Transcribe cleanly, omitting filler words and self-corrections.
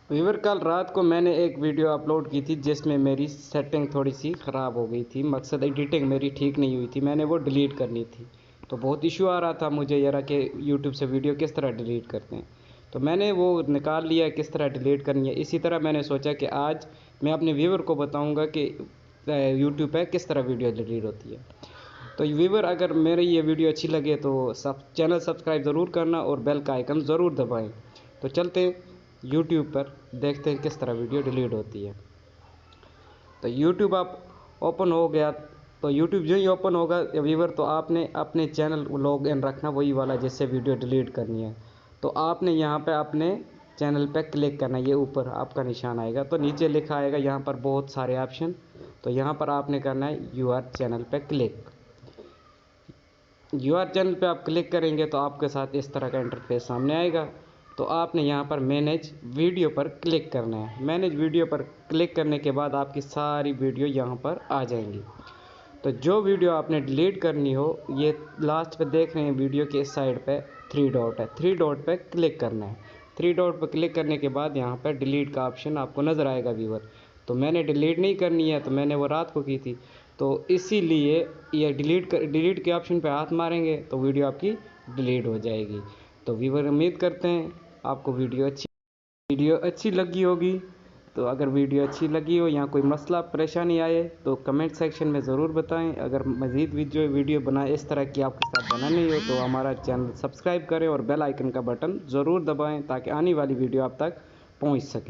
Viewer, कल रात को मैंने एक वीडियो अपलोड की थी जिसमें मेरी सेटिंग थोड़ी सी ख़राब हो गई थी। मकसद एडिटिंग मेरी ठीक नहीं हुई थी, मैंने वो डिलीट करनी थी। तो बहुत इशू आ रहा था मुझे यार कि यूट्यूब से वीडियो किस तरह डिलीट करते हैं। तो मैंने वो निकाल लिया किस तरह डिलीट करनी है। इसी तरह मैंने सोचा कि आज मैं अपने व्यूवर को बताऊँगा कि यूट्यूब पर किस तरह वीडियो डिलीट होती है। तो व्यूवर, अगर मेरी ये वीडियो अच्छी लगे तो चैनल सब्सक्राइब ज़रूर करना और बेल का आइकन ज़रूर दबाएं। तो चलते यूट्यूब पर देखते हैं किस तरह वीडियो डिलीट होती है। तो यूट्यूब आप ओपन हो गया, तो यूट्यूब जो ही ओपन होगा व्यूवर, तो आपने अपने चैनल लॉग इन रखना, वही वाला जिससे वीडियो डिलीट करनी है। तो आपने यहाँ पे अपने चैनल पे क्लिक करना है, ये ऊपर आपका निशान आएगा तो नीचे लिखा आएगा यहाँ पर बहुत सारे ऑप्शन। तो यहाँ पर आपने करना है यूआर चैनल पे क्लिक। यूआर चैनल पे आप क्लिक करेंगे तो आपके साथ इस तरह का इंटरफेस सामने आएगा। तो आपने यहाँ पर मैनेज वीडियो पर क्लिक करना है। मैनेज वीडियो पर क्लिक करने के बाद आपकी सारी वीडियो यहाँ पर आ जाएंगी। तो जो वीडियो आपने डिलीट करनी हो, ये लास्ट पे देख रहे हैं वीडियो के इस साइड पे 3 डॉट है, 3 डॉट पे क्लिक करना है। 3 डॉट पर क्लिक करने के बाद यहाँ पर डिलीट का ऑप्शन आपको नज़र आएगा व्यूवर। तो मैंने डिलीट नहीं करनी है, तो मैंने वो रात को की थी, तो इसीलिए ये डिलीट के ऑप्शन पे हाथ मारेंगे तो वीडियो आपकी डिलीट हो जाएगी। तो व्यूवर, उम्मीद करते हैं आपको वीडियो अच्छी लगी होगी। तो अगर वीडियो अच्छी लगी हो या कोई मसला परेशानी आए तो कमेंट सेक्शन में ज़रूर बताएं। अगर मज़ीद वीडियो बनाए इस तरह की आपके साथ बनानी हो तो हमारा चैनल सब्सक्राइब करें और बेल आइकन का बटन ज़रूर दबाएं ताकि आने वाली वीडियो आप तक पहुंच सके।